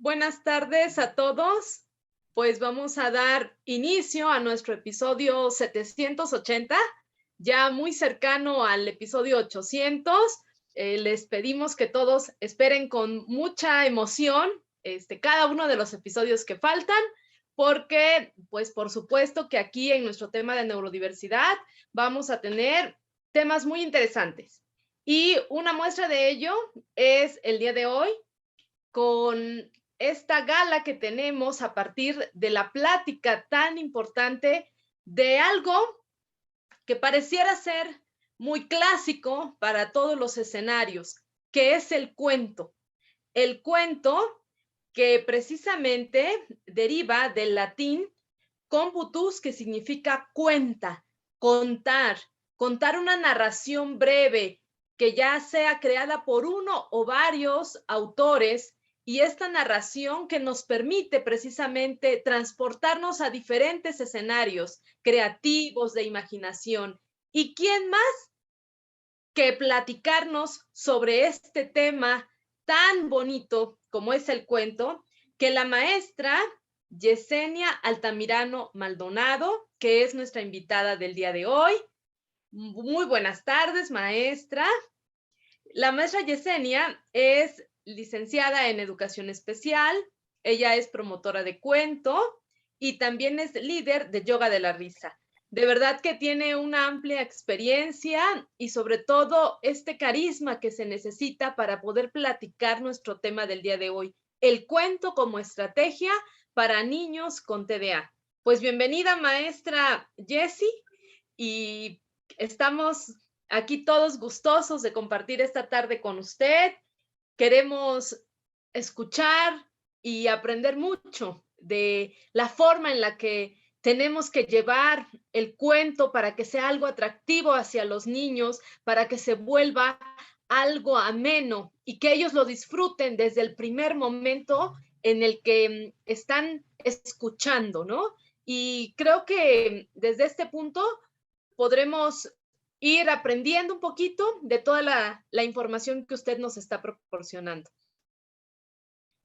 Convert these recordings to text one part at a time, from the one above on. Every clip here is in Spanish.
Buenas tardes a todos. Pues vamos a dar inicio a nuestro episodio 780, ya muy cercano al episodio 800. Les pedimos que todos esperen con mucha emoción cada uno de los episodios que faltan, porque pues por supuesto que aquí en nuestro tema de neurodiversidad vamos a tener temas muy interesantes. Y una muestra de ello es el día de hoy con esta gala que tenemos a partir de la plática tan importante de algo que pareciera ser muy clásico para todos los escenarios, que es el cuento. El cuento que precisamente deriva del latín computus, que significa cuenta, contar una narración breve que ya sea creada por uno o varios autores, y esta narración que nos permite precisamente transportarnos a diferentes escenarios creativos de imaginación. ¿Y quién más que platicarnos sobre este tema tan bonito como es el cuento, que la maestra Yesenia Altamirano Maldonado, que es nuestra invitada del día de hoy? Muy buenas tardes, maestra. La maestra Yesenia es licenciada en Educación Especial, ella es promotora de cuento y también es líder de Yoga de la Risa. De verdad que tiene una amplia experiencia y sobre todo este carisma que se necesita para poder platicar nuestro tema del día de hoy, el cuento como estrategia para niños con TDA. Pues bienvenida, maestra Jessie, y estamos aquí todos gustosos de compartir esta tarde con usted. Queremos escuchar y aprender mucho de la forma en la que tenemos que llevar el cuento para que sea algo atractivo hacia los niños, para que se vuelva algo ameno y que ellos lo disfruten desde el primer momento en el que están escuchando, ¿no? Y creo que desde este punto podremos ir aprendiendo un poquito de toda la información que usted nos está proporcionando.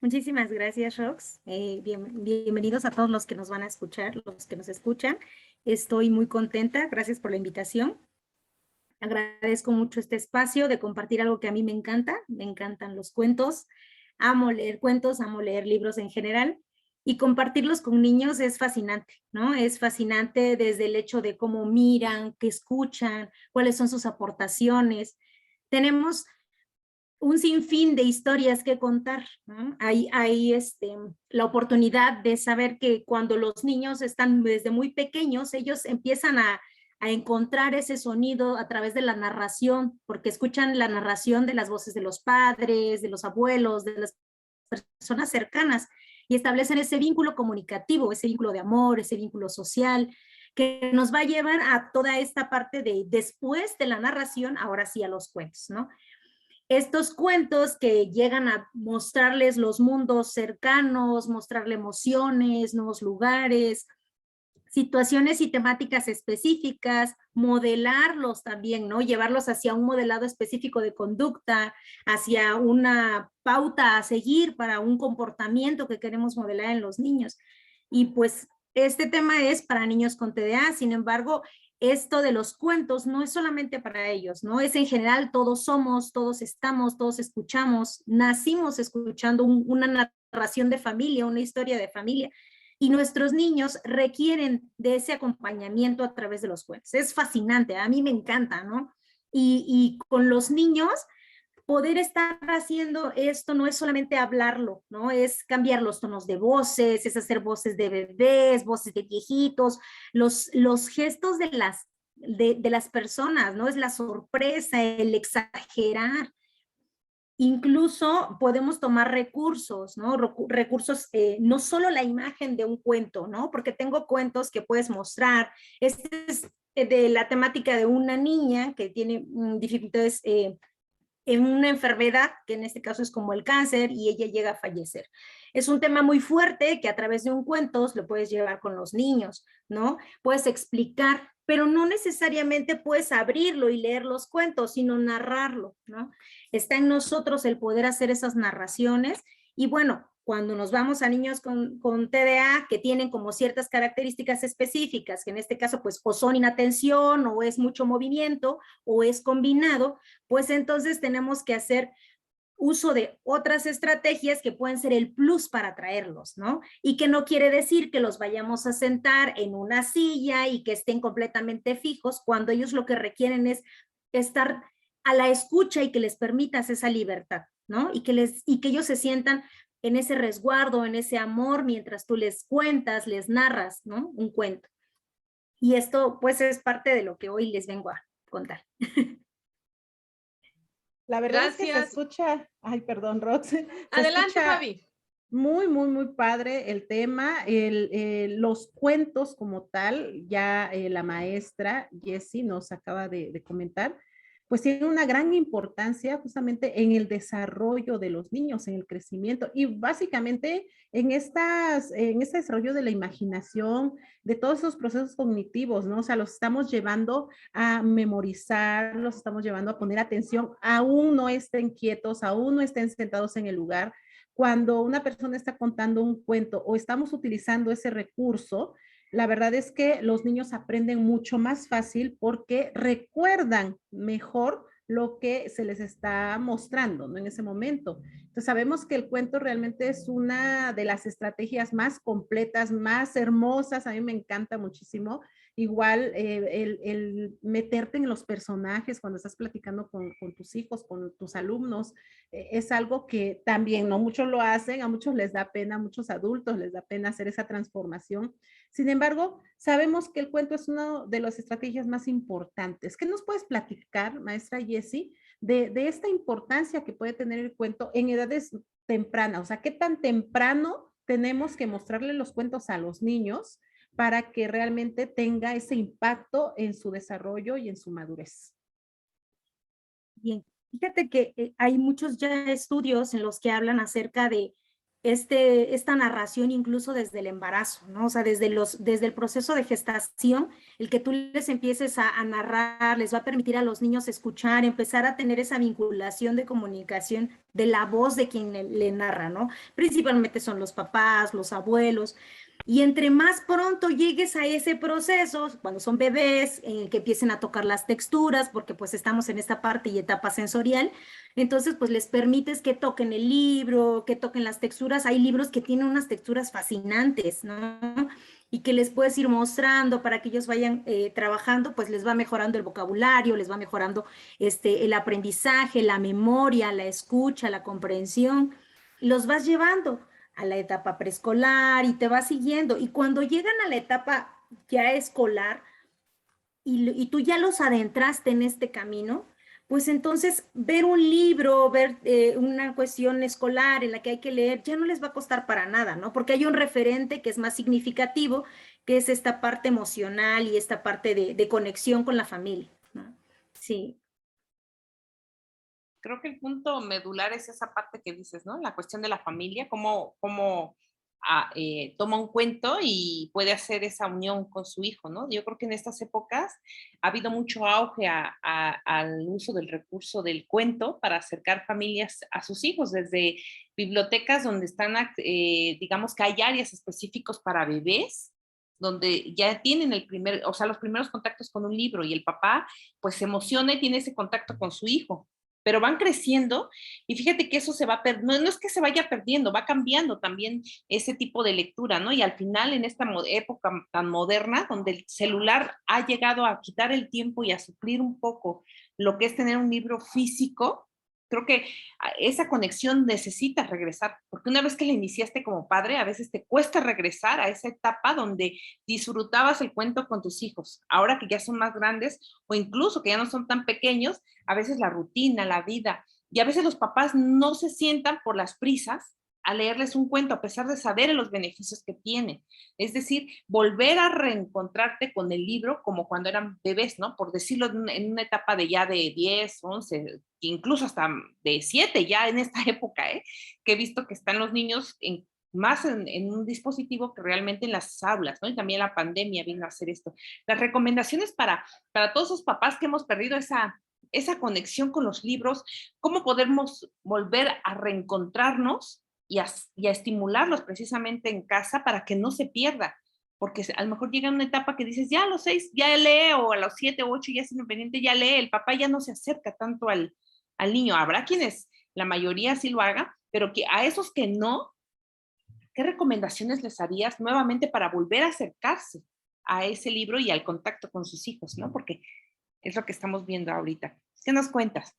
Muchísimas gracias, Rox. Bienvenidos a todos los que nos van a escuchar, los que nos escuchan. Estoy muy contenta, gracias por la invitación. Agradezco mucho este espacio de compartir algo que a mí me encantan los cuentos. Amo leer cuentos, amo leer libros en general, y compartirlos con niños es fascinante, ¿no? Es fascinante desde el hecho de cómo miran, qué escuchan, cuáles son sus aportaciones. Tenemos un sinfín de historias que contar, ¿no? Hay la oportunidad de saber que cuando los niños están desde muy pequeños, ellos empiezan a encontrar ese sonido a través de la narración, porque escuchan la narración de las voces de los padres, de los abuelos, de las personas cercanas, y establecen ese vínculo comunicativo, ese vínculo de amor, ese vínculo social, que nos va a llevar a toda esta parte de después de la narración, ahora sí a los cuentos, ¿no? Estos cuentos que llegan a mostrarles los mundos cercanos, mostrarle emociones, nuevos lugares, situaciones y temáticas específicas, modelarlos también, ¿no? Llevarlos hacia un modelado específico de conducta, hacia una pauta a seguir para un comportamiento que queremos modelar en los niños. Y pues este tema es para niños con TDA, sin embargo, esto de los cuentos no es solamente para ellos, ¿no? Es en general, todos somos, todos estamos, todos escuchamos, nacimos escuchando una narración de familia, una historia de familia, y nuestros niños requieren de ese acompañamiento a través de los cuentos. Es fascinante, a mí me encanta, ¿no? Y con los niños, poder estar haciendo esto no es solamente hablarlo, ¿no? Es cambiar los tonos de voces, es hacer voces de bebés, voces de viejitos, los gestos de las personas, ¿no? Es la sorpresa, el exagerar. Incluso podemos tomar recursos, ¿no? Recursos, no solo la imagen de un cuento, ¿no? Porque tengo cuentos que puedes mostrar. Este es de la temática de una niña que tiene dificultades en una enfermedad, que en este caso es como el cáncer, y ella llega a fallecer. Es un tema muy fuerte que a través de un cuento lo puedes llevar con los niños, ¿no? Puedes explicar, pero no necesariamente puedes abrirlo y leer los cuentos, sino narrarlo, ¿no? Está en nosotros el poder hacer esas narraciones, y bueno, Cuando nos vamos a niños con TDA que tienen como ciertas características específicas, que en este caso pues o son inatención o es mucho movimiento o es combinado, pues entonces tenemos que hacer uso de otras estrategias que pueden ser el plus para atraerlos, ¿no? Y que no quiere decir que los vayamos a sentar en una silla y que estén completamente fijos, cuando ellos lo que requieren es estar a la escucha y que les permitas esa libertad, ¿no? Y que ellos se sientan en ese resguardo, en ese amor, mientras tú les cuentas, les narras, ¿no? Un cuento. Y esto, pues, es parte de lo que hoy les vengo a contar. La verdad es que se Gracias. escucha, ay, perdón, Rox, se Adelante, escucha Fabi. muy, muy, muy padre el tema, los cuentos como tal, ya la maestra Jessie nos acaba de comentar, pues tiene una gran importancia justamente en el desarrollo de los niños, en el crecimiento y básicamente en este desarrollo de la imaginación, de todos esos procesos cognitivos, ¿no? O sea, los estamos llevando a memorizar, los estamos llevando a poner atención, aún no estén quietos, aún no estén sentados en el lugar. Cuando una persona está contando un cuento o estamos utilizando ese recurso, la verdad es que los niños aprenden mucho más fácil porque recuerdan mejor lo que se les está mostrando, ¿no? En ese momento. Entonces sabemos que el cuento realmente es una de las estrategias más completas, más hermosas, a mí me encanta muchísimo. Igual el meterte en los personajes cuando estás platicando con tus hijos, con tus alumnos, es algo que también no muchos lo hacen, a muchos les da pena, a muchos adultos les da pena hacer esa transformación. Sin embargo, sabemos que el cuento es una de las estrategias más importantes. ¿Qué nos puedes platicar, maestra Jessie, de esta importancia que puede tener el cuento en edades tempranas? O sea, ¿qué tan temprano tenemos que mostrarle los cuentos a los niños para que realmente tenga ese impacto en su desarrollo y en su madurez? Bien, fíjate que hay muchos ya estudios en los que hablan acerca de esta narración incluso desde el embarazo, ¿no? O sea, desde el proceso de gestación, el que tú les empieces a narrar, les va a permitir a los niños escuchar, empezar a tener esa vinculación de comunicación de la voz de quien le narra, ¿no? Principalmente son los papás, los abuelos. Y entre más pronto llegues a ese proceso, cuando son bebés, en el que empiecen a tocar las texturas, porque pues estamos en esta parte y etapa sensorial, entonces pues les permites que toquen el libro, que toquen las texturas. Hay libros que tienen unas texturas fascinantes, ¿no? Y que les puedes ir mostrando para que ellos vayan trabajando, pues les va mejorando el vocabulario, les va mejorando el aprendizaje, la memoria, la escucha, la comprensión. Los vas llevando a la etapa preescolar y te va siguiendo. Y cuando llegan a la etapa ya escolar y tú ya los adentraste en este camino, pues entonces ver un libro, ver una cuestión escolar en la que hay que leer, ya no les va a costar para nada, ¿no? Porque hay un referente que es más significativo, que es esta parte emocional y esta parte de conexión con la familia, ¿no? Sí. Creo que el punto medular es esa parte que dices, ¿no? La cuestión de la familia, cómo toma un cuento y puede hacer esa unión con su hijo, ¿no? Yo creo que en estas épocas ha habido mucho auge al uso del recurso del cuento para acercar familias a sus hijos, desde bibliotecas donde están, digamos que hay áreas específicos para bebés, donde ya tienen los primeros contactos con un libro y el papá pues se emociona y tiene ese contacto con su hijo, pero van creciendo y fíjate que eso se va perdiendo, no es que se vaya perdiendo, va cambiando también ese tipo de lectura, ¿no? Y al final en esta época tan moderna, donde el celular ha llegado a quitar el tiempo y a suplir un poco lo que es tener un libro físico, creo que esa conexión necesita regresar, porque una vez que la iniciaste como padre, a veces te cuesta regresar a esa etapa donde disfrutabas el cuento con tus hijos. Ahora que ya son más grandes o incluso que ya no son tan pequeños, a veces la rutina, la vida, y a veces los papás no se sientan por las prisas a leerles un cuento a pesar de saber los beneficios que tiene. Es decir, volver a reencontrarte con el libro como cuando eran bebés, ¿no? Por decirlo en una etapa de ya de 10, 11, incluso hasta de 7 ya en esta época, que he visto que están los niños más en un dispositivo que realmente en las aulas, ¿no? Y también la pandemia vino a hacer esto. Las recomendaciones para todos esos papás que hemos perdido esa conexión con los libros, cómo podemos volver a reencontrarnos y a estimularlos precisamente en casa para que no se pierda. Porque a lo mejor llega una etapa que dices, ya a los 6 ya lee, o a los 7 o 8 ya es independiente, ya lee, el papá ya no se acerca tanto al niño. Habrá quienes, la mayoría sí lo haga, pero que a esos que no, ¿qué recomendaciones les harías nuevamente para volver a acercarse a ese libro y al contacto con sus hijos, ¿no? Porque es lo que estamos viendo ahorita. ¿Qué nos cuentas?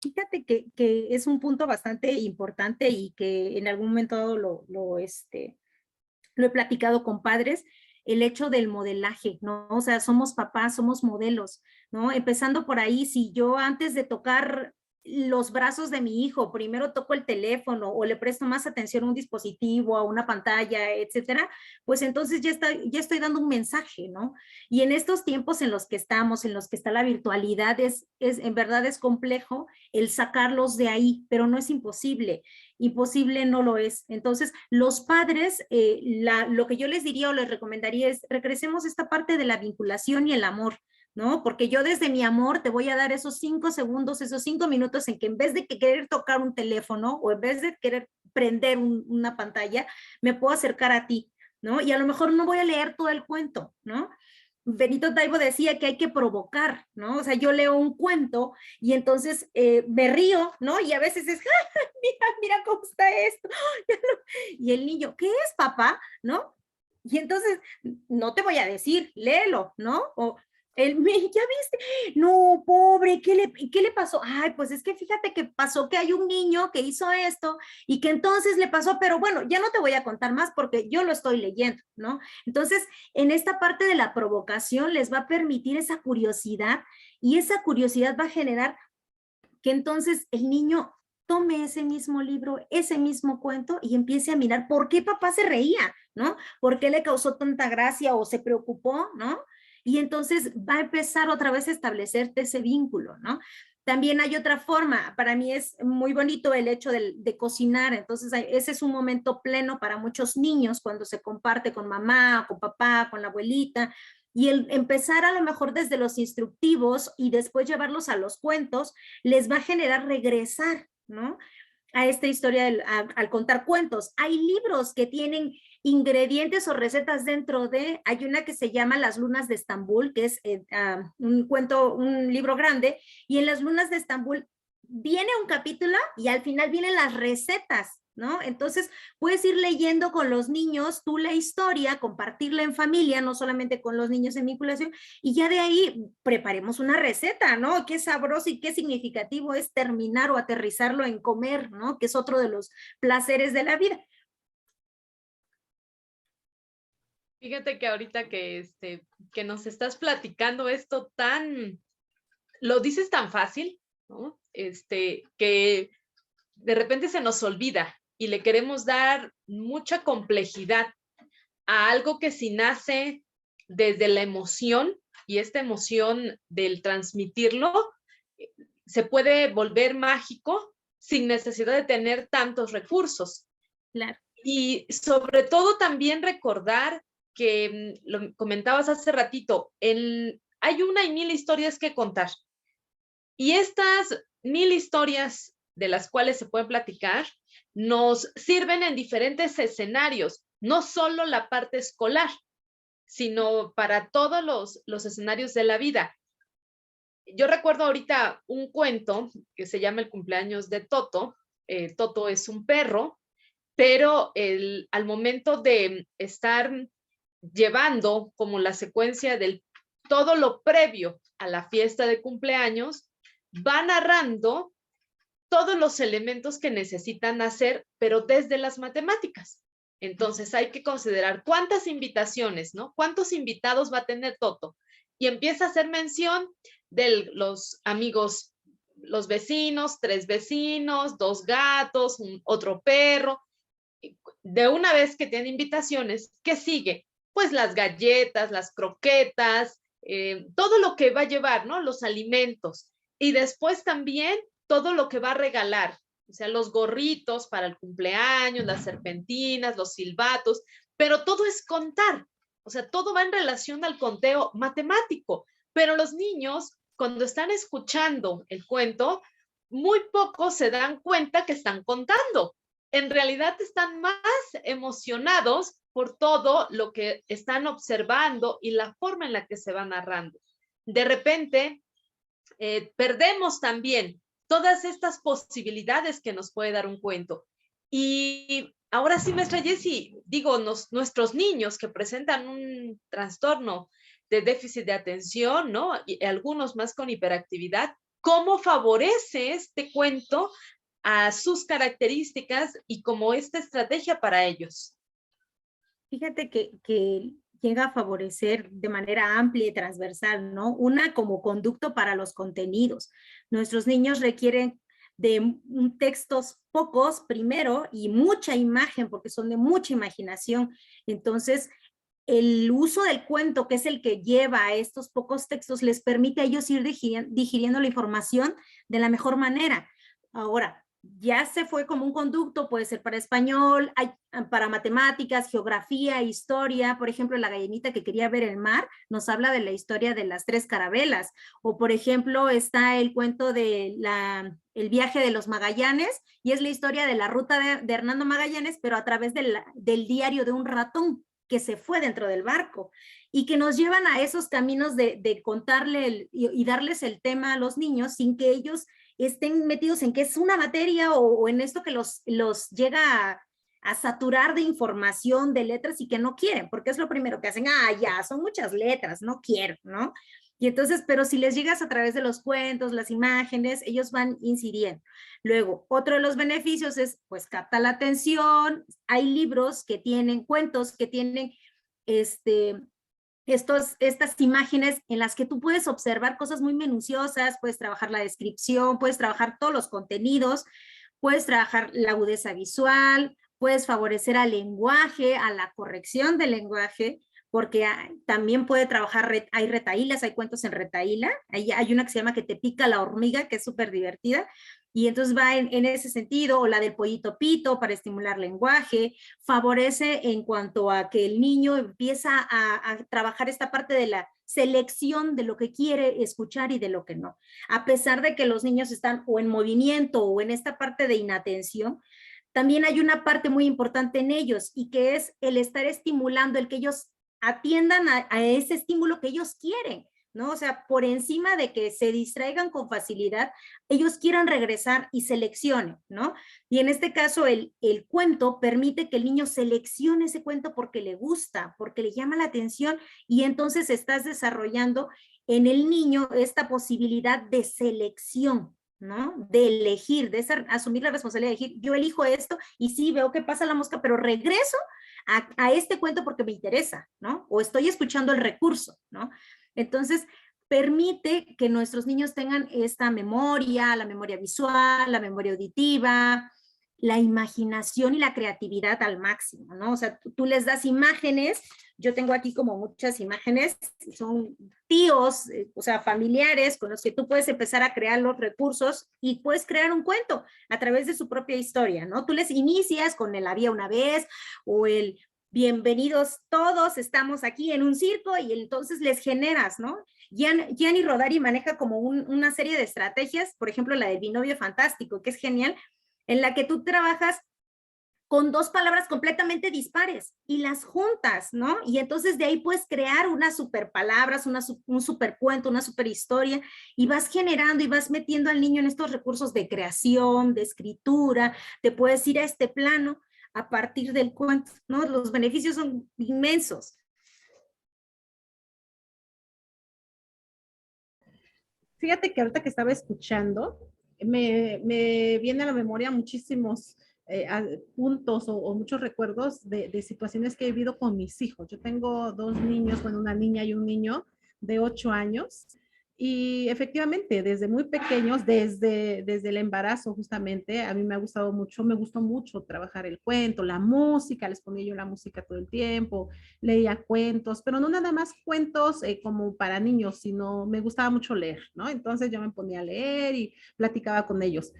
Fíjate que es un punto bastante importante y que en algún momento lo he platicado con padres, el hecho del modelaje, ¿no? O sea, somos papás, somos modelos, ¿no? Empezando por ahí, si yo antes de tocar los brazos de mi hijo, primero toco el teléfono o le presto más atención a un dispositivo, a una pantalla, etcétera, pues entonces ya estoy dando un mensaje, ¿no? Y en estos tiempos en los que estamos, en los que está la virtualidad, en verdad es complejo el sacarlos de ahí, pero no es imposible. Imposible no lo es. Entonces, los padres, lo que yo les diría o les recomendaría es regresemos a esta parte de la vinculación y el amor, ¿no? Porque yo desde mi amor te voy a dar esos 5 segundos, esos 5 minutos en que en vez de querer tocar un teléfono o en vez de querer prender una pantalla, me puedo acercar a ti, ¿no? Y a lo mejor no voy a leer todo el cuento, ¿no? Benito Taibo decía que hay que provocar, ¿no? O sea, yo leo un cuento y entonces me río, ¿no? Y a veces es, mira cómo está esto. Y el niño, ¿qué es, papá? ¿No? Y entonces, no te voy a decir, léelo, ¿no? O ¿ya viste? No, pobre, ¿qué le pasó? Ay, pues es que fíjate que pasó que hay un niño que hizo esto y que entonces le pasó, pero bueno, ya no te voy a contar más porque yo lo estoy leyendo, ¿no? Entonces, en esta parte de la provocación les va a permitir esa curiosidad y esa curiosidad va a generar que entonces el niño tome ese mismo libro, ese mismo cuento y empiece a mirar por qué papá se reía, ¿no? ¿Por qué le causó tanta gracia o se preocupó, ¿no? Y entonces va a empezar otra vez a establecerte ese vínculo, ¿no? También hay otra forma, para mí es muy bonito el hecho de cocinar, entonces ese es un momento pleno para muchos niños cuando se comparte con mamá, con papá, con la abuelita, y el empezar a lo mejor desde los instructivos y después llevarlos a los cuentos, les va a generar regresar, ¿no? A esta historia al contar cuentos. Hay libros que tienen ingredientes o recetas dentro de, hay una que se llama Las Lunas de Estambul, que es un libro grande, y en Las Lunas de Estambul viene un capítulo y al final vienen las recetas, ¿no? Entonces, puedes ir leyendo con los niños tú la historia, compartirla en familia, no solamente con los niños en vinculación, y ya de ahí preparemos una receta, ¿no? Qué sabroso y qué significativo es terminar o aterrizarlo en comer, ¿no? Que es otro de los placeres de la vida. Fíjate que ahorita que nos estás platicando esto lo dices tan fácil, ¿no? Que de repente se nos olvida y le queremos dar mucha complejidad a algo que si nace desde la emoción y esta emoción del transmitirlo, se puede volver mágico sin necesidad de tener tantos recursos. Claro. Y sobre todo también recordar que lo comentabas hace ratito, hay una y mil historias que contar. Y estas 1000 historias de las cuales se pueden platicar nos sirven en diferentes escenarios, no solo la parte escolar, sino para todos los escenarios de la vida. Yo recuerdo ahorita un cuento que se llama El cumpleaños de Toto. Toto es un perro, pero al momento de estar llevando como la secuencia de todo lo previo a la fiesta de cumpleaños, va narrando todos los elementos que necesitan hacer, pero desde las matemáticas. Entonces hay que considerar cuántas invitaciones, ¿no? ¿Cuántos invitados va a tener Toto? Y empieza a hacer mención de los amigos, los vecinos, 3 vecinos, 2 gatos, otro perro. De una vez que tiene invitaciones, ¿qué sigue? Pues las galletas, las croquetas, todo lo que va a llevar, ¿no? Los alimentos. Y después también todo lo que va a regalar, o sea, los gorritos para el cumpleaños, las serpentinas, los silbatos, pero todo es contar, o sea, todo va en relación al conteo matemático, pero los niños, cuando están escuchando el cuento, muy pocos se dan cuenta que están contando. en realidad están más emocionados por todo lo que están observando y la forma en la que se va narrando. De repente, perdemos también todas estas posibilidades que nos puede dar un cuento. Y ahora sí, maestra Jessie, digo, nuestros niños que presentan un trastorno de déficit de atención, ¿no? Y algunos más con hiperactividad, ¿cómo favorece este cuento a sus características y como esta estrategia para ellos? Fíjate que llega a favorecer de manera amplia y transversal, ¿no? Una como conducto para los contenidos. Nuestros niños requieren de textos pocos primero y mucha imagen, porque son de mucha imaginación. Entonces, el uso del cuento, que es el que lleva a estos pocos textos, les permite a ellos ir digiriendo la información de la mejor manera. Ahora, ya se fue como un conducto, puede ser para español, para matemáticas, geografía, historia. Por ejemplo, La gallinita que quería ver el mar nos habla de la historia de las 3 carabelas. O, por ejemplo, está el cuento de el viaje de los Magallanes, y es la historia de la ruta de Hernando Magallanes, pero a través del diario de un ratón que se fue dentro del barco, y que nos llevan a esos caminos de contarle y darles el tema a los niños sin que ellos estén metidos en que es una materia o en esto que los llega a saturar de información, de letras, y que no quieren, porque es lo primero que hacen. Ya, son muchas letras, no quiero, ¿no? Y entonces, pero si les llegas a través de los cuentos, las imágenes, ellos van incidiendo. Luego, otro de los beneficios es, pues, capta la atención. Hay libros que tienen, cuentos que tienen, estas imágenes en las que tú puedes observar cosas muy minuciosas, puedes trabajar la descripción, puedes trabajar todos los contenidos, puedes trabajar la agudeza visual, puedes favorecer al lenguaje, a la corrección del lenguaje, porque también puede trabajar, hay retahílas, hay cuentos en retahíla, hay una que se llama Que te pica la hormiga, que es súper divertida, y entonces va en ese sentido, o la del pollito pito para estimular lenguaje, favorece en cuanto a que el niño empieza a trabajar esta parte de la selección de lo que quiere escuchar y de lo que no. A pesar de que los niños están o en movimiento o en esta parte de inatención, también hay una parte muy importante en ellos, y que es el estar estimulando, el que ellos atiendan a ese estímulo que ellos quieren, ¿no? O sea, por encima de que se distraigan con facilidad, ellos quieran regresar y seleccionen, ¿no? Y en este caso, el cuento permite que el niño seleccione ese cuento porque le gusta, porque le llama la atención, y entonces estás desarrollando en el niño esta posibilidad de selección, ¿no? De elegir, de asumir la responsabilidad de elegir. Yo elijo esto y sí, veo que pasa la mosca, pero regreso a este cuento porque me interesa, ¿no? O estoy escuchando el recurso, ¿no? Entonces, permite que nuestros niños tengan esta memoria, la memoria visual, la memoria auditiva, la imaginación y la creatividad al máximo, ¿no? O sea, tú les das imágenes. Yo tengo aquí como muchas imágenes, son tíos, o sea, familiares con los que tú puedes empezar a crear los recursos y puedes crear un cuento a través de su propia historia, ¿no? Tú les inicias con el Había una vez, o el Bienvenidos todos, estamos aquí en un circo, y entonces les generas, ¿no? Gianni Rodari maneja como una serie de estrategias, por ejemplo, la del binomio fantástico, que es genial, en la que tú trabajas con 2 palabras completamente dispares y las juntas, ¿no? Y entonces de ahí puedes crear unas super palabras, un super cuento, una super historia, y vas generando y vas metiendo al niño en estos recursos de creación, de escritura. Te puedes ir a este plano a partir del cuento, ¿no? Los beneficios son inmensos. Fíjate que ahorita que estaba escuchando, me viene a la memoria muchísimos puntos o muchos recuerdos de situaciones que he vivido con mis hijos. Yo tengo 2 niños, bueno, una niña y un niño de 8 años. Y efectivamente, desde muy pequeños, desde el embarazo justamente, a mí me gustó mucho trabajar el cuento, la música, les ponía yo la música todo el tiempo, leía cuentos, pero no nada más cuentos como para niños, sino me gustaba mucho leer, ¿no? Entonces yo me ponía a leer y platicaba con ellos.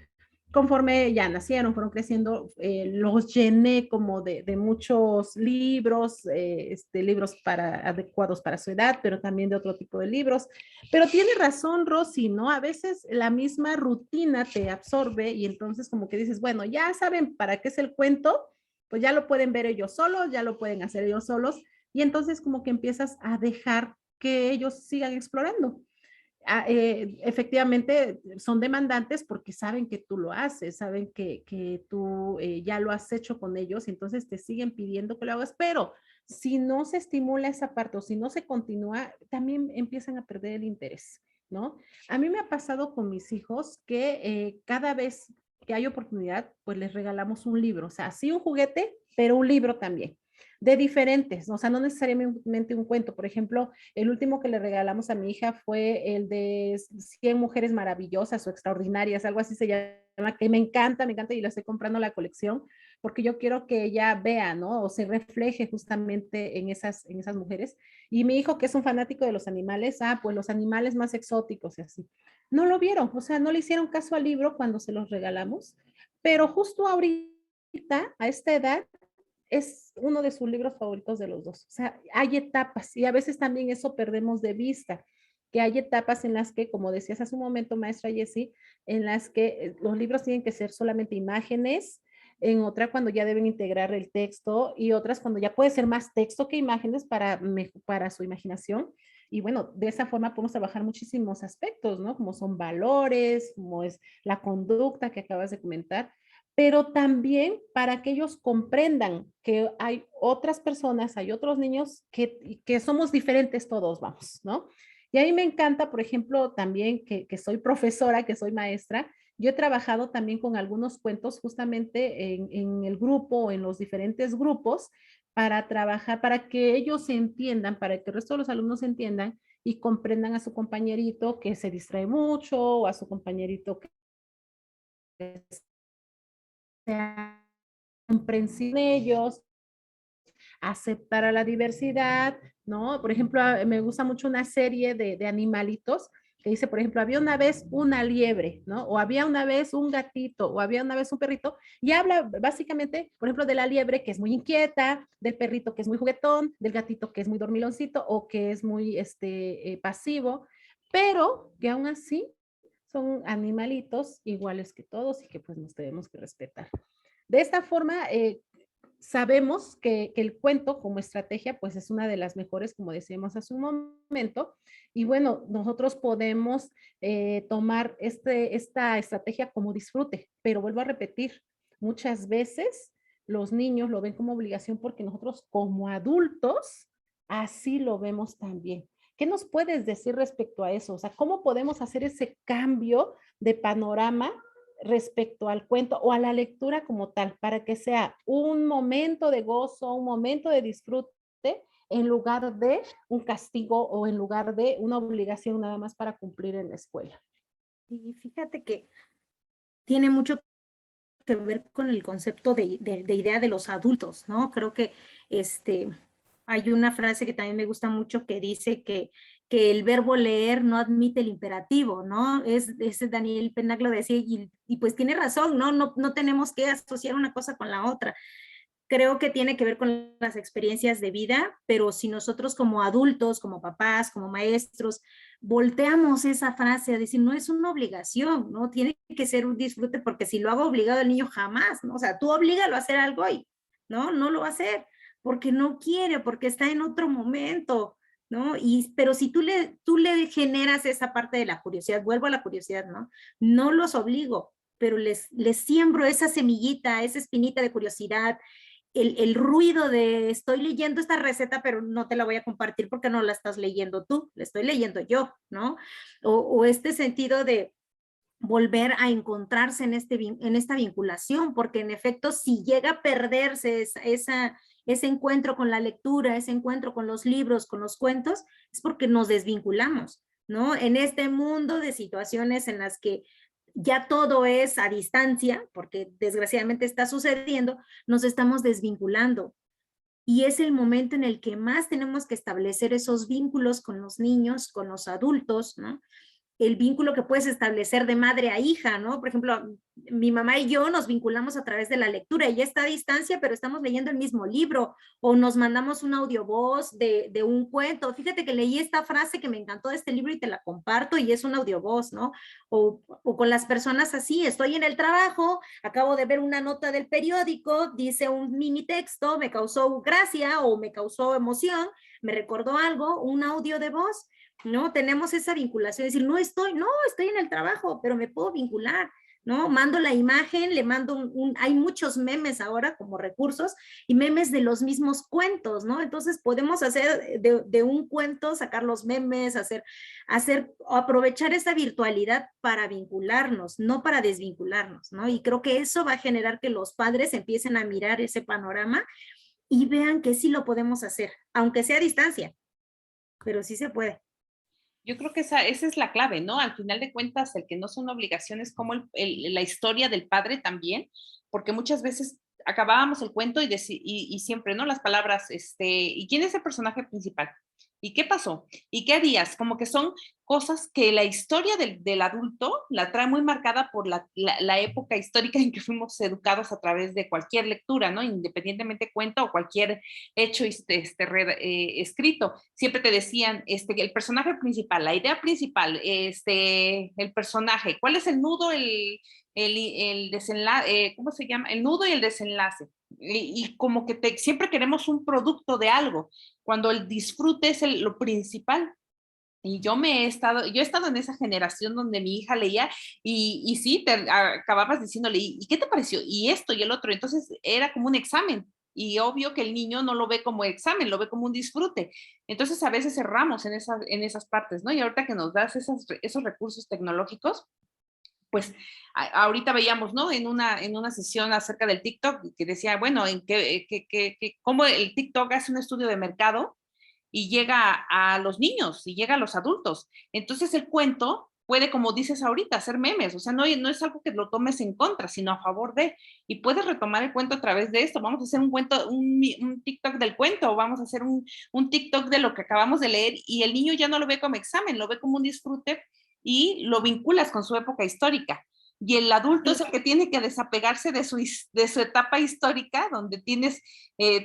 conforme ya nacieron, fueron creciendo, los llené como de muchos libros, libros adecuados para su edad, pero también de otro tipo de libros. Pero tiene razón, Rosy, ¿no? A veces la misma rutina te absorbe y entonces como que dices, bueno, ya saben para qué es el cuento, pues ya lo pueden ver ellos solos, ya lo pueden hacer ellos solos, y entonces como que empiezas a dejar que ellos sigan explorando. Efectivamente son demandantes porque saben que tú lo haces, saben que tú ya lo has hecho con ellos, entonces te siguen pidiendo que lo hagas, pero si no se estimula esa parte o si no se continúa, también empiezan a perder el interés, ¿no? A mí me ha pasado con mis hijos que cada vez que hay oportunidad, pues les regalamos un libro, o sea, sí un juguete, pero un libro también de diferentes, o sea, no necesariamente un cuento. Por ejemplo, el último que le regalamos a mi hija fue el de 100 mujeres maravillosas o extraordinarias, algo así se llama, que me encanta y la estoy comprando la colección porque yo quiero que ella vea, ¿no? O se refleje justamente en esas mujeres. Y mi hijo, que es un fanático de los animales, pues los animales más exóticos y así. No lo vieron, o sea, no le hicieron caso al libro cuando se los regalamos, pero justo ahorita, a esta edad, es uno de sus libros favoritos de los dos. O sea, hay etapas y a veces también eso perdemos de vista, que hay etapas en las que, como decías hace un momento, maestra Jessie, en las que los libros tienen que ser solamente imágenes, en otra cuando ya deben integrar el texto y otras cuando ya puede ser más texto que imágenes para su imaginación. Y bueno, de esa forma podemos trabajar muchísimos aspectos, ¿no? Como son valores, como es la conducta que acabas de comentar, pero también para que ellos comprendan que hay otras personas, hay otros niños que somos diferentes todos, vamos, ¿no? Y a mí me encanta, por ejemplo, también que soy profesora, que soy maestra, yo he trabajado también con algunos cuentos justamente en el grupo o en los diferentes grupos para trabajar, para que ellos se entiendan, para que el resto de los alumnos entiendan y comprendan a su compañerito que se distrae mucho o a su compañerito que sea comprensión de ellos, aceptar a la diversidad, ¿no? Por ejemplo, me gusta mucho una serie de animalitos que dice, por ejemplo, había una vez una liebre, ¿no? O había una vez un gatito, o había una vez un perrito, y habla básicamente, por ejemplo, de la liebre que es muy inquieta, del perrito que es muy juguetón, del gatito que es muy dormiloncito o que es muy pasivo, pero que aún así son animalitos iguales que todos y que pues nos tenemos que respetar. De esta forma, sabemos que el cuento como estrategia, pues es una de las mejores, como decíamos hace un momento, y bueno, nosotros podemos tomar esta estrategia como disfrute, pero vuelvo a repetir, muchas veces los niños lo ven como obligación porque nosotros como adultos así lo vemos también. ¿Qué nos puedes decir respecto a eso? O sea, ¿cómo podemos hacer ese cambio de panorama respecto al cuento o a la lectura como tal, para que sea un momento de gozo, un momento de disfrute, en lugar de un castigo o en lugar de una obligación nada más para cumplir en la escuela? Y fíjate que tiene mucho que ver con el concepto de idea de los adultos, ¿no? Creo que hay una frase que también me gusta mucho que dice que el verbo leer no admite el imperativo, ¿no? Ese Daniel Pennac lo decía y pues tiene razón, ¿no? No tenemos que asociar una cosa con la otra. Creo que tiene que ver con las experiencias de vida, pero si nosotros como adultos, como papás, como maestros, volteamos esa frase a decir, no es una obligación, ¿no? Tiene que ser un disfrute porque si lo hago obligado el niño jamás, ¿no? O sea, tú oblígalo a hacer algo y, ¿no? No lo va a hacer porque no quiere, porque está en otro momento, ¿no? Pero si tú le generas esa parte de la curiosidad, vuelvo a la curiosidad, ¿no? No los obligo, pero les siembro esa semillita, esa espinita de curiosidad, el ruido de estoy leyendo esta receta, pero no te la voy a compartir porque no la estás leyendo tú, la estoy leyendo yo, ¿no? O este sentido de volver a encontrarse en esta vinculación, porque en efecto, si llega a perderse ese encuentro con la lectura, ese encuentro con los libros, con los cuentos, es porque nos desvinculamos, ¿no? En este mundo de situaciones en las que ya todo es a distancia, porque desgraciadamente está sucediendo, nos estamos desvinculando. Y es el momento en el que más tenemos que establecer esos vínculos con los niños, con los adultos, ¿no? El vínculo que puedes establecer de madre a hija, ¿no? Por ejemplo, mi mamá y yo nos vinculamos a través de la lectura. Ella está a distancia, pero estamos leyendo el mismo libro, o nos mandamos un audiovoz de un cuento. Fíjate que leí esta frase que me encantó de este libro y te la comparto, y es un audiovoz, ¿no? O con las personas así, estoy en el trabajo, acabo de ver una nota del periódico, dice un mini texto, me causó gracia o me causó emoción, me recordó algo, un audio de voz, ¿no? Tenemos esa vinculación, es decir, no, estoy en el trabajo, pero me puedo vincular, ¿no? Mando la imagen, le mando hay muchos memes ahora como recursos, y memes de los mismos cuentos, ¿no? Entonces podemos hacer de un cuento, sacar los memes, aprovechar esa virtualidad para vincularnos, no para desvincularnos, ¿no? Y creo que eso va a generar que los padres empiecen a mirar ese panorama y vean que sí lo podemos hacer, aunque sea a distancia, pero sí se puede. Yo creo que esa es la clave, ¿no? Al final de cuentas, el que no son obligaciones, como la historia del padre también, porque muchas veces acabábamos el cuento y siempre, ¿no? Las palabras, ¿y quién es el personaje principal? ¿Y qué pasó? ¿Y qué harías? Como que son cosas que la historia del adulto la trae muy marcada por la época histórica en que fuimos educados a través de cualquier lectura, ¿no? Independientemente cuento o cualquier hecho escrito. Siempre te decían, el personaje principal, la idea principal, el personaje, ¿cuál es el nudo, el desenlace, ¿cómo se llama? El nudo y el desenlace. Y como que siempre queremos un producto de algo, cuando el disfrute es lo principal. Y yo he estado en esa generación donde mi hija leía y sí, acababas diciéndole, ¿y qué te pareció? Y esto y el otro. Entonces era como un examen. Y obvio que el niño no lo ve como examen, lo ve como un disfrute. Entonces a veces cerramos en esas partes, ¿no? Y ahorita que nos das esos recursos tecnológicos, pues ahorita veíamos, ¿no? En una sesión acerca del TikTok, que decía, bueno, cómo el TikTok hace un estudio de mercado y llega a los niños y llega a los adultos. Entonces el cuento puede, como dices ahorita, hacer memes, o sea, no es algo que lo tomes en contra, sino a favor de, y puedes retomar el cuento a través de esto. Vamos a hacer un cuento, un TikTok del cuento, o vamos a hacer un TikTok de lo que acabamos de leer, y el niño ya no lo ve como examen, lo ve como un disfrute y lo vinculas con su época histórica. Y el adulto es el que tiene que desapegarse de su etapa histórica, donde tienes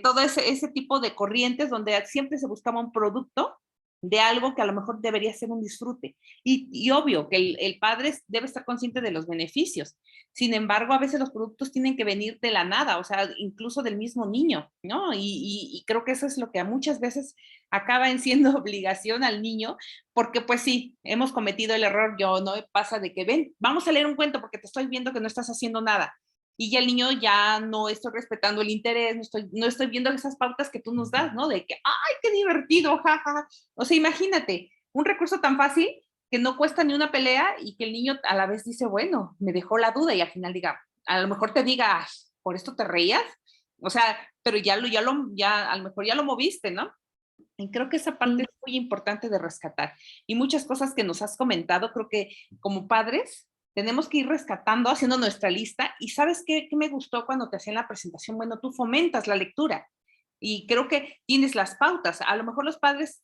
todo ese tipo de corrientes, donde siempre se buscaba un producto de algo que a lo mejor debería ser un disfrute. Y obvio que el padre debe estar consciente de los beneficios. Sin embargo, a veces los productos tienen que venir de la nada, o sea, incluso del mismo niño, ¿no? Y creo que eso es lo que muchas veces acaba en siendo obligación al niño, porque pues sí, hemos cometido el error, no pasa de que ven, vamos a leer un cuento porque te estoy viendo que no estás haciendo nada. Y ya el niño ya no estoy respetando el interés, no estoy viendo esas pautas que tú nos das, ¿no? De que, ¡ay, qué divertido! Ja, ja, ja. O sea, imagínate, un recurso tan fácil que no cuesta ni una pelea y que el niño a la vez dice, bueno, me dejó la duda, y al final diga, a lo mejor te diga, ¿por esto te reías? O sea, pero ya a lo mejor ya lo moviste, ¿no? Y creo que esa parte es muy importante de rescatar. Y muchas cosas que nos has comentado, creo que como padres tenemos que ir rescatando, haciendo nuestra lista. Y ¿sabes qué me gustó cuando te hacían la presentación? Bueno, tú fomentas la lectura y creo que tienes las pautas. A lo mejor los padres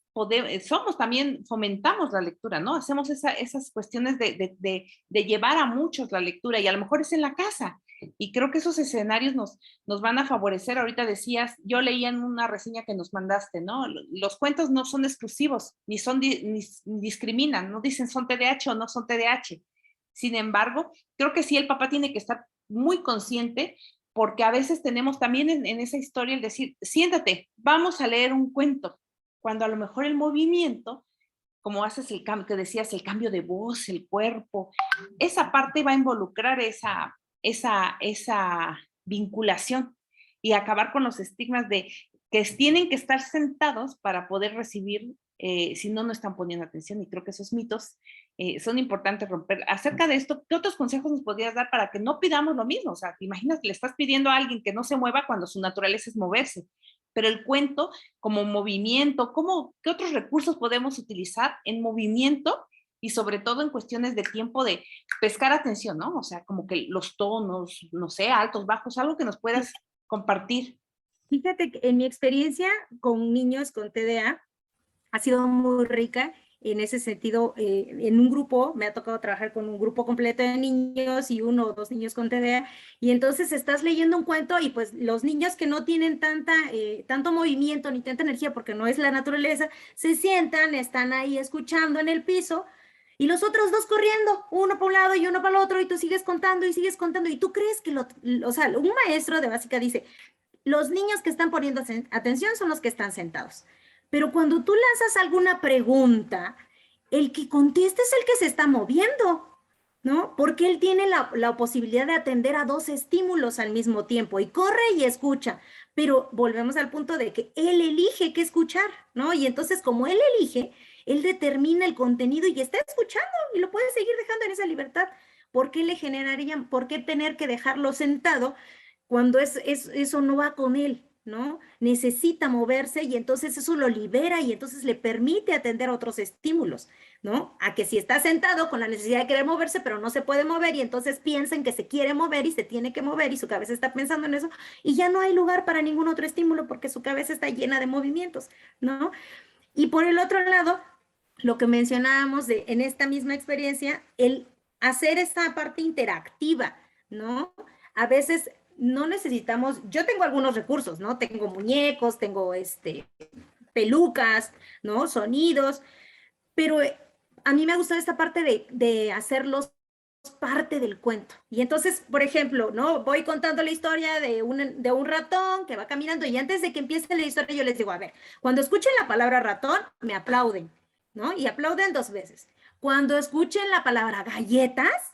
también fomentamos la lectura, ¿no? Hacemos esas cuestiones de llevar a muchos la lectura, y a lo mejor es en la casa. Y creo que esos escenarios nos van a favorecer. Ahorita decías, yo leía en una reseña que nos mandaste, ¿no? Los cuentos no son exclusivos, ni discriminan, no dicen son TDAH o no son TDAH. Sin embargo, creo que sí el papá tiene que estar muy consciente, porque a veces tenemos también en esa historia el decir, siéntate, vamos a leer un cuento, cuando a lo mejor el movimiento, como haces el cambio, que decías, el cambio de voz, el cuerpo, esa parte va a involucrar esa vinculación y acabar con los estigmas de que tienen que estar sentados para poder recibir, si no están poniendo atención. Y creo que esos mitos son importantes romper. Acerca de esto, ¿qué otros consejos nos podrías dar para que no pidamos lo mismo? O sea, te imaginas que le estás pidiendo a alguien que no se mueva cuando su naturaleza es moverse, pero el cuento como movimiento, ¿qué otros recursos podemos utilizar en movimiento? Y sobre todo en cuestiones de tiempo de pescar atención, ¿no? O sea, como que los tonos, no sé, altos, bajos, algo que nos puedas compartir. Fíjate que en mi experiencia con niños con TDA ha sido muy rica, En ese sentido, en un grupo, me ha tocado trabajar con un grupo completo de niños y 1 o 2 niños con TDA, y entonces estás leyendo un cuento y pues los niños que no tienen tanto movimiento ni tanta energía, porque no es la naturaleza, se sientan, están ahí escuchando en el piso, y los otros 2 corriendo, uno para un lado y uno para el otro, y tú sigues contando, y tú crees que, o sea, un maestro de básica dice, los niños que están poniendo atención son los que están sentados. Pero cuando tú lanzas alguna pregunta, el que contesta es el que se está moviendo, ¿no? Porque él tiene la posibilidad de atender a 2 estímulos al mismo tiempo y corre y escucha. Pero volvemos al punto de que él elige qué escuchar, ¿no? Y entonces, como él elige, él determina el contenido y está escuchando y lo puede seguir dejando en esa libertad. ¿Por qué le generarían, por qué tener que dejarlo sentado cuando eso no va con él, ¿no? Necesita moverse y entonces eso lo libera y entonces le permite atender a otros estímulos, ¿no? A que si está sentado con la necesidad de querer moverse, pero no se puede mover y entonces piensa en que se quiere mover y se tiene que mover y su cabeza está pensando en eso y ya no hay lugar para ningún otro estímulo porque su cabeza está llena de movimientos, ¿no? Y por el otro lado, lo que mencionábamos en esta misma experiencia, el hacer esta parte interactiva, ¿no? A veces no necesitamos, yo tengo algunos recursos, ¿no? Tengo muñecos, tengo pelucas, ¿no? Sonidos, pero a mí me ha gustado esta parte de hacerlos parte del cuento. Y entonces, por ejemplo, ¿no? Voy contando la historia de un ratón que va caminando y antes de que empiece la historia yo les digo, a ver, cuando escuchen la palabra ratón, me aplauden, ¿no? Y aplauden 2 veces. Cuando escuchen la palabra galletas,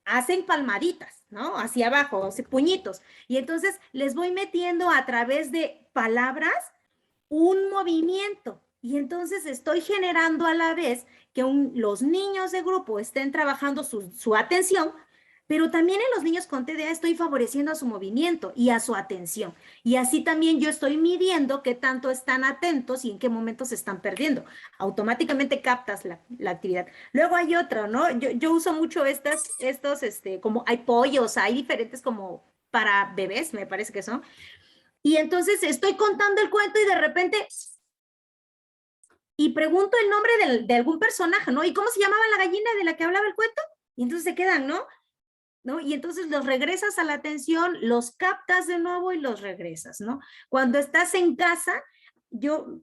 hacen palmaditas, ¿no? Hacia abajo, puñitos. Y entonces les voy metiendo a través de palabras un movimiento. Y entonces estoy generando a la vez que los niños de grupo estén trabajando su atención, pero también en los niños con TDA estoy favoreciendo a su movimiento y a su atención. Y así también yo estoy midiendo qué tanto están atentos y en qué momentos se están perdiendo. Automáticamente captas la actividad. Luego hay otra, ¿no? Yo uso mucho estos, como hay pollos, hay diferentes como para bebés, me parece que son. Y entonces estoy contando el cuento y de repente... Y pregunto el nombre de algún personaje, ¿no? ¿Y cómo se llamaba la gallina de la que hablaba el cuento? Y entonces se quedan, ¿no? Y entonces los regresas a la atención, los captas de nuevo y los regresas, ¿no? Cuando estás en casa, yo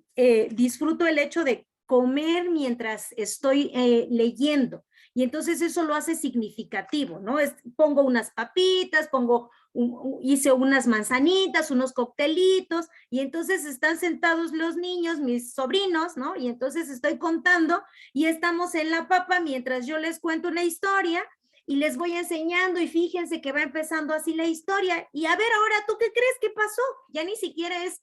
disfruto el hecho de comer mientras estoy leyendo. Y entonces eso lo hace significativo, ¿no? Pongo unas papitas, hice unas manzanitas, unos coctelitos, y entonces están sentados los niños, mis sobrinos, ¿no? Y entonces estoy contando y estamos en la papa mientras yo les cuento una historia y les voy enseñando y fíjense que va empezando así la historia. Y a ver, ahora, ¿tú qué crees que pasó? Ya ni siquiera es...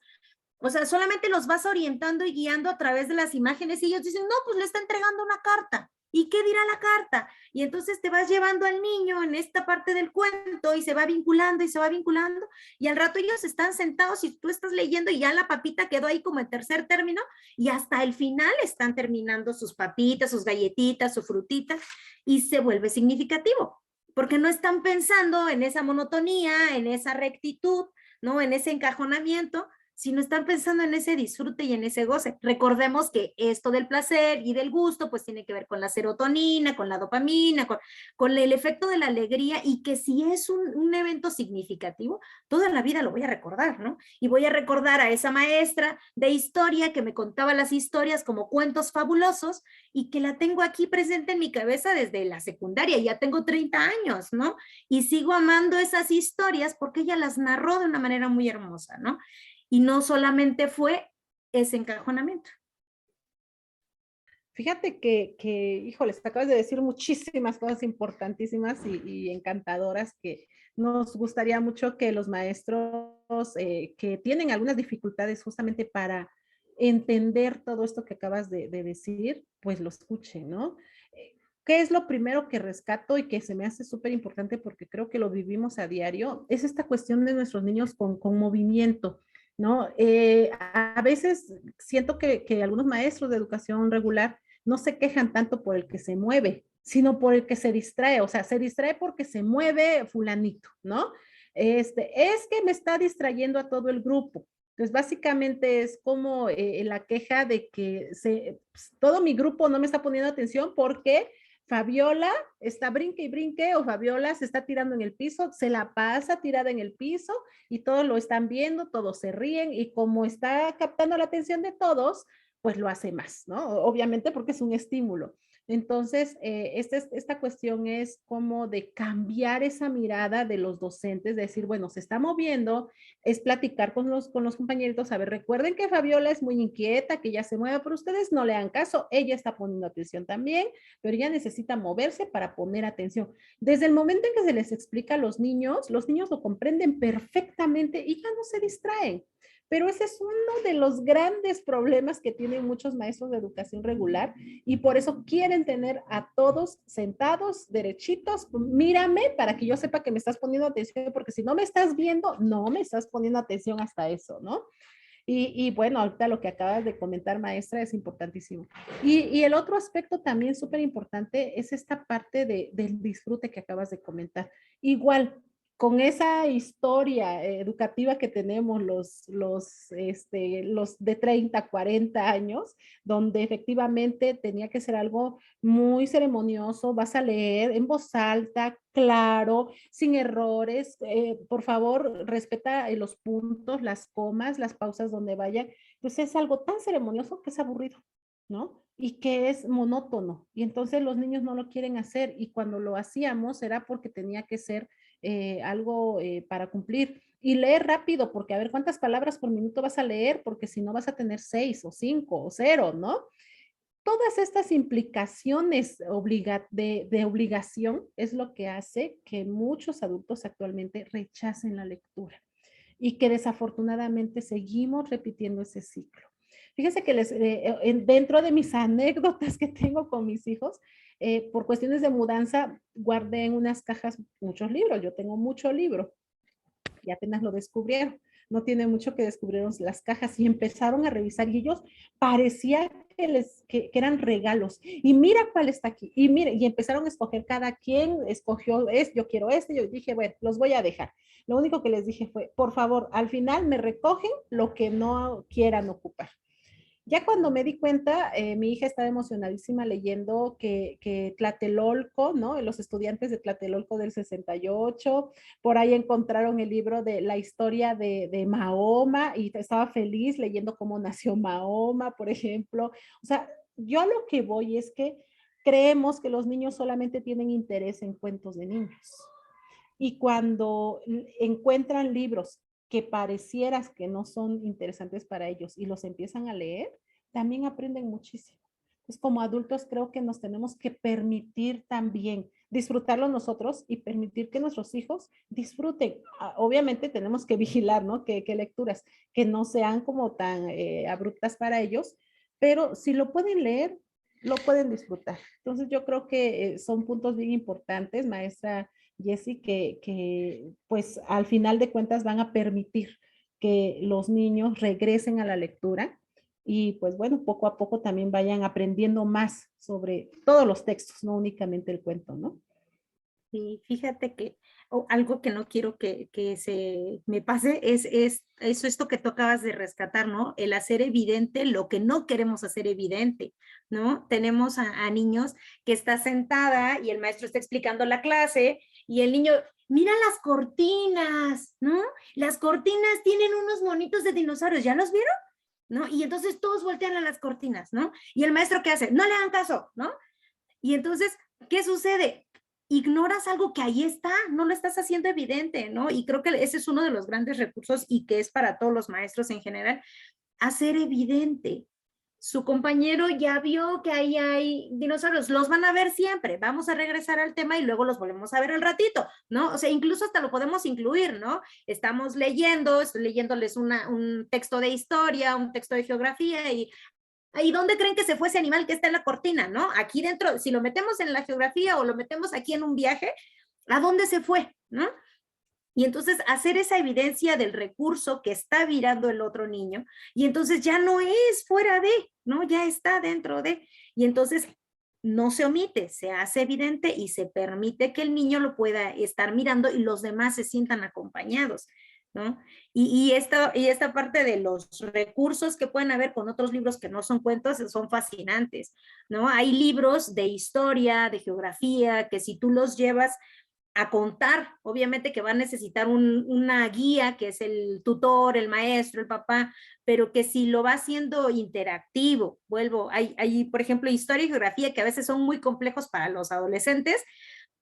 O sea, solamente los vas orientando y guiando a través de las imágenes y ellos dicen, no, pues le está entregando una carta. ¿Y qué dirá la carta? Y entonces te vas llevando al niño en esta parte del cuento y se va vinculando y se va vinculando y al rato ellos están sentados y tú estás leyendo y ya la papita quedó ahí como en tercer término y hasta el final están terminando sus papitas, sus galletitas, su frutita y se vuelve significativo porque no están pensando en esa monotonía, en esa rectitud, ¿no? En ese encajonamiento, sino están pensando en ese disfrute y en ese goce. Recordemos que esto del placer y del gusto, pues tiene que ver con la serotonina, con la dopamina, con el efecto de la alegría y que si es un evento significativo, toda la vida lo voy a recordar, ¿no? Y voy a recordar a esa maestra de historia que me contaba las historias como cuentos fabulosos y que la tengo aquí presente en mi cabeza desde la secundaria, ya tengo 30 años, ¿no? Y sigo amando esas historias porque ella las narró de una manera muy hermosa, ¿no? Y no solamente fue ese encajonamiento. Fíjate que híjoles, acabas de decir muchísimas cosas importantísimas y encantadoras que nos gustaría mucho que los maestros que tienen algunas dificultades justamente para entender todo esto que acabas de decir, pues lo escuchen, ¿no? ¿Qué es lo primero que rescato y que se me hace súper importante porque creo que lo vivimos a diario? Es esta cuestión de nuestros niños con movimiento, ¿no? A veces siento que algunos maestros de educación regular no se quejan tanto por el que se mueve, sino por el que se distrae, o sea, se distrae porque se mueve fulanito, ¿no? Es que me está distrayendo a todo el grupo. Entonces, básicamente es como la queja de que todo mi grupo no me está poniendo atención porque Fabiola está brinque y brinque, o Fabiola se está tirando en el piso, se la pasa tirada en el piso y todos lo están viendo, todos se ríen, y como está captando la atención de todos, pues lo hace más, ¿no? Obviamente porque es un estímulo. Entonces, esta cuestión es como de cambiar esa mirada de los docentes, de decir, bueno, se está moviendo, es platicar con los compañeritos. A ver, recuerden que Fabiola es muy inquieta, que ya se mueve, pero ustedes no le hagan caso, ella está poniendo atención también, pero ella necesita moverse para poner atención. Desde el momento en que se les explica a los niños lo comprenden perfectamente y ya no se distraen. Pero ese es uno de los grandes problemas que tienen muchos maestros de educación regular, y por eso quieren tener a todos sentados, derechitos. Mírame para que yo sepa que me estás poniendo atención, porque si no me estás viendo, no me estás poniendo atención hasta eso, ¿no? Y bueno, ahorita lo que acabas de comentar, maestra, es importantísimo. Y el otro aspecto también súper importante es esta parte del disfrute que acabas de comentar. Igual, con esa historia educativa que tenemos los de 30, 40 años, donde efectivamente tenía que ser algo muy ceremonioso, vas a leer en voz alta, claro, sin errores, por favor, respeta los puntos, las comas, las pausas donde vayan. Entonces es algo tan ceremonioso que es aburrido, ¿no? Y que es monótono. Y entonces los niños no lo quieren hacer, y cuando lo hacíamos era porque tenía que ser algo para cumplir. Y leer rápido, porque a ver cuántas palabras por minuto vas a leer, porque si no vas a tener 6 o 5 o 0, ¿no? Todas estas implicaciones de obligación es lo que hace que muchos adultos actualmente rechacen la lectura, y que desafortunadamente seguimos repitiendo ese ciclo. Fíjense que dentro de mis anécdotas que tengo con mis hijos, por cuestiones de mudanza, guardé en unas cajas muchos libros. Yo tengo mucho libro y apenas lo descubrieron. No tiene mucho que descubrieron las cajas y empezaron a revisar, y ellos parecía que eran regalos. Y mira cuál está aquí. Y mire, y empezaron a escoger, cada quien escogió, yo quiero este. Yo dije, bueno, los voy a dejar. Lo único que les dije fue, por favor, al final me recogen lo que no quieran ocupar. Ya cuando me di cuenta, mi hija estaba emocionadísima leyendo que Tlatelolco, ¿no? Los estudiantes de Tlatelolco del 68, por ahí encontraron el libro de la historia de Mahoma, y estaba feliz leyendo cómo nació Mahoma, por ejemplo. O sea, yo a lo que voy es que creemos que los niños solamente tienen interés en cuentos de niños. Y cuando encuentran libros que parecieras que no son interesantes para ellos y los empiezan a leer, también aprenden muchísimo. Entonces, como adultos creo que nos tenemos que permitir también disfrutarlo nosotros y permitir que nuestros hijos disfruten. Obviamente tenemos que vigilar, ¿no? Que lecturas que no sean como tan abruptas para ellos, pero si lo pueden leer, lo pueden disfrutar. Entonces yo creo que son puntos bien importantes, maestra Jessie, que pues al final de cuentas van a permitir que los niños regresen a la lectura, y pues bueno, poco a poco también vayan aprendiendo más sobre todos los textos, no únicamente el cuento, ¿no? Y fíjate que algo que no quiero que se me pase es esto que tú acabas de rescatar, ¿no? El hacer evidente lo que no queremos hacer evidente, ¿no? Tenemos a niños que está sentada y el maestro está explicando la clase y el niño, mira las cortinas, ¿no? Las cortinas tienen unos monitos de dinosaurios, ¿ya los vieron? ¿No? Y entonces todos voltean a las cortinas, ¿no? Y el maestro, ¿qué hace? No le hagan caso, ¿no? Y entonces, ¿qué sucede? Ignoras algo que ahí está, no lo estás haciendo evidente, ¿no? Y creo que ese es uno de los grandes recursos y que es para todos los maestros en general, hacer evidente. Su compañero ya vio que ahí hay dinosaurios, los van a ver siempre, vamos a regresar al tema y luego los volvemos a ver al ratito, ¿no? O sea, incluso hasta lo podemos incluir, ¿no? Estamos leyendo, estoy leyéndoles un texto de historia, un texto de geografía y ¿y dónde creen que se fue ese animal que está en la cortina, no? Aquí dentro, si lo metemos en la geografía o lo metemos aquí en un viaje, ¿a dónde se fue, no? Y entonces hacer esa evidencia del recurso que está virando el otro niño, y entonces ya no es fuera de, ¿no? Ya está dentro de, y entonces no se omite, se hace evidente y se permite que el niño lo pueda estar mirando y los demás se sientan acompañados. ¿no? Y esta parte de los recursos que pueden haber con otros libros que no son cuentos son fascinantes, ¿no? Hay libros de historia, de geografía, que si tú los llevas a contar, obviamente que va a necesitar una guía, que es el tutor, el maestro, el papá, pero que si lo va haciendo interactivo, hay, por ejemplo, historia y geografía que a veces son muy complejos para los adolescentes,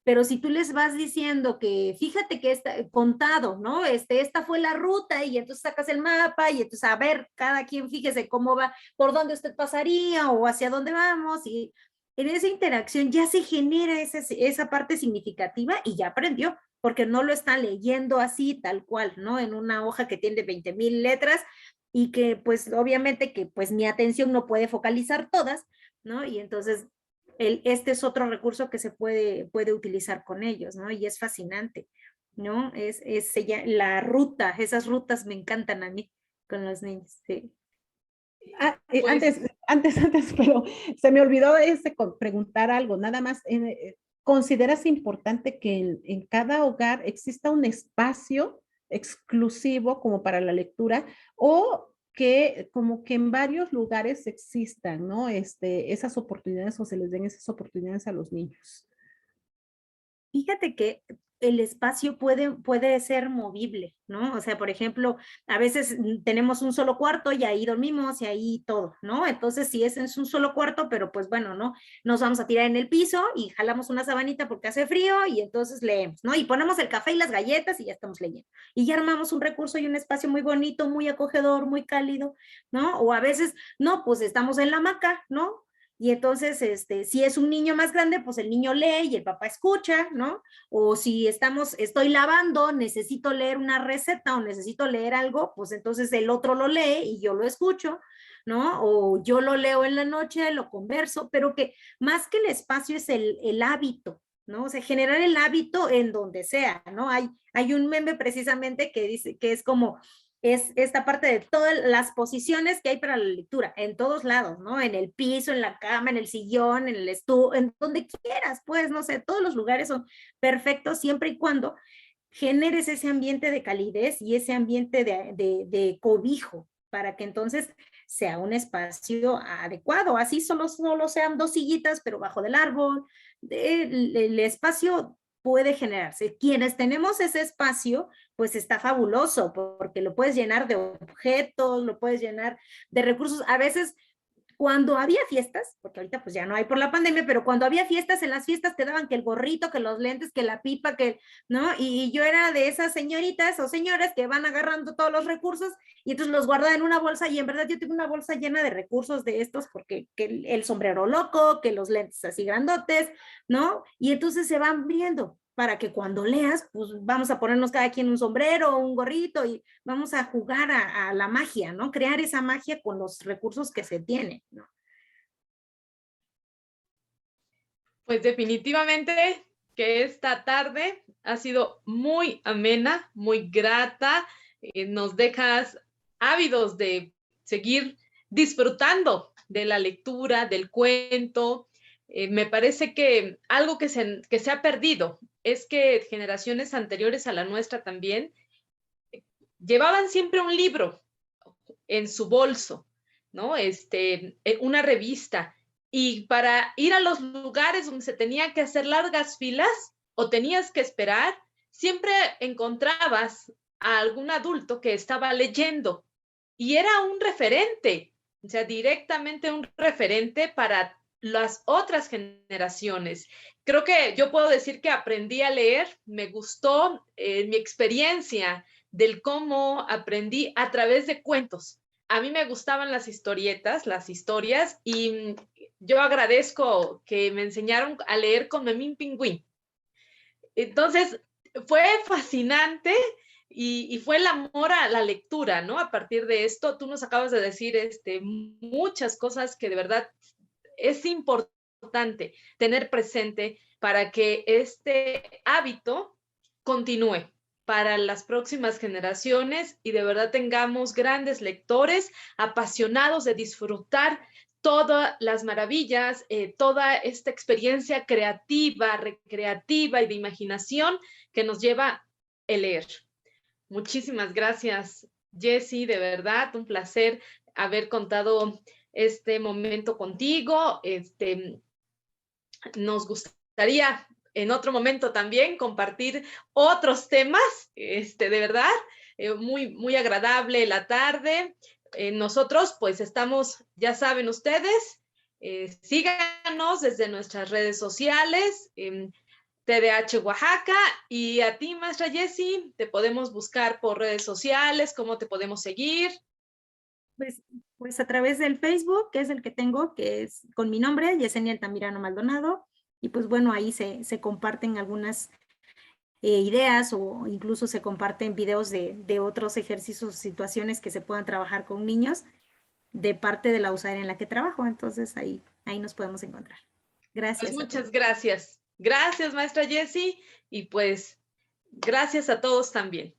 pero si tú les vas diciendo que fíjate que está contado, ¿no? Esta fue la ruta y entonces sacas el mapa y entonces a ver, cada quien fíjese cómo va, por dónde usted pasaría o hacia dónde vamos y en esa interacción ya se genera esa parte significativa y ya aprendió, porque no lo está leyendo así tal cual, ¿no? En una hoja que tiene 20,000 letras y que pues obviamente que pues mi atención no puede focalizar todas, ¿no? Y entonces este es otro recurso que se puede utilizar con ellos, ¿no? Y es fascinante, ¿no? La ruta, esas rutas me encantan a mí con los niños, sí. Pues, antes, pero se me olvidó preguntar algo, nada más. ¿Consideras importante que en cada hogar exista un espacio exclusivo como para la lectura o que como que en varios lugares existan, ¿no? Esas oportunidades o se les den esas oportunidades a los niños? Fíjate que el espacio puede ser movible, ¿no? O sea, por ejemplo, a veces tenemos un solo cuarto y ahí dormimos y ahí todo, ¿no? Entonces, si es un solo cuarto, pero pues bueno, ¿no? Nos vamos a tirar en el piso y jalamos una sabanita porque hace frío y entonces leemos, ¿no? Y ponemos el café y las galletas y ya estamos leyendo. Y ya armamos un recurso y un espacio muy bonito, muy acogedor, muy cálido, ¿no? O a veces, no, pues estamos en la hamaca, ¿no? Y entonces, si es un niño más grande, pues el niño lee y el papá escucha, ¿no? O si estoy lavando, necesito leer una receta o necesito leer algo, pues entonces el otro lo lee y yo lo escucho, ¿no? O yo lo leo en la noche, lo converso, pero que más que el espacio es el hábito, ¿no? O sea, generar el hábito en donde sea, ¿no? Hay un meme precisamente que dice que es como es esta parte de todas las posiciones que hay para la lectura, en todos lados, ¿no? En el piso, en la cama, en el sillón, en el estudio, en donde quieras, pues, no sé, todos los lugares son perfectos siempre y cuando generes ese ambiente de calidez y ese ambiente de cobijo para que entonces sea un espacio adecuado. Así solo sean 2 sillitas, pero bajo del árbol. El espacio puede generarse. Quienes tenemos ese espacio, pues está fabuloso, porque lo puedes llenar de objetos, lo puedes llenar de recursos. A veces cuando había fiestas, porque ahorita pues ya no hay por la pandemia, pero cuando había fiestas, en las fiestas te daban que el gorrito, que los lentes, que la pipa, ¿no? Y yo era de esas señoritas o señoras que van agarrando todos los recursos y entonces los guardan en una bolsa y en verdad yo tengo una bolsa llena de recursos de estos porque que el sombrero loco, que los lentes así grandotes, ¿no? Y entonces se van viendo para que cuando leas, pues vamos a ponernos cada quien un sombrero o un gorrito y vamos a jugar a la magia, ¿no? Crear esa magia con los recursos que se tienen, ¿no? Pues definitivamente que esta tarde ha sido muy amena, muy grata. Nos dejas ávidos de seguir disfrutando de la lectura, del cuento. Me parece que algo que se ha perdido es que generaciones anteriores a la nuestra también llevaban siempre un libro en su bolso, ¿no? Una revista. Y para ir a los lugares donde se tenía que hacer largas filas o tenías que esperar, siempre encontrabas a algún adulto que estaba leyendo y era un referente, o sea, directamente un referente para las otras generaciones. Creo que yo puedo decir que aprendí a leer, me gustó mi experiencia del cómo aprendí a través de cuentos. A mí me gustaban las historietas, las historias, y yo agradezco que me enseñaron a leer con Memín Pingüín. Entonces, fue fascinante y fue el amor a la lectura, ¿no? A partir de esto, tú nos acabas de decir muchas cosas que de verdad es importante tener presente para que este hábito continúe para las próximas generaciones y de verdad tengamos grandes lectores apasionados de disfrutar todas las maravillas, toda esta experiencia creativa, recreativa y de imaginación que nos lleva el leer. Muchísimas gracias, Jessy, de verdad, un placer haber contado este momento contigo. Nos gustaría en otro momento también compartir otros temas, de verdad, muy, muy agradable la tarde. Nosotros pues estamos, ya saben ustedes, síganos desde nuestras redes sociales, TDH Oaxaca, y a ti, maestra Jessy, te podemos buscar por redes sociales, ¿cómo te podemos seguir? Pues a través del Facebook, que es el que tengo, que es con mi nombre, Yesenia Altamirano Maldonado, y pues bueno, ahí se comparten algunas ideas o incluso se comparten videos de otros ejercicios o situaciones que se puedan trabajar con niños de parte de la USAER en la que trabajo, entonces ahí nos podemos encontrar. Gracias. Pues muchas gracias. Gracias, maestra Jessy, y pues gracias a todos también.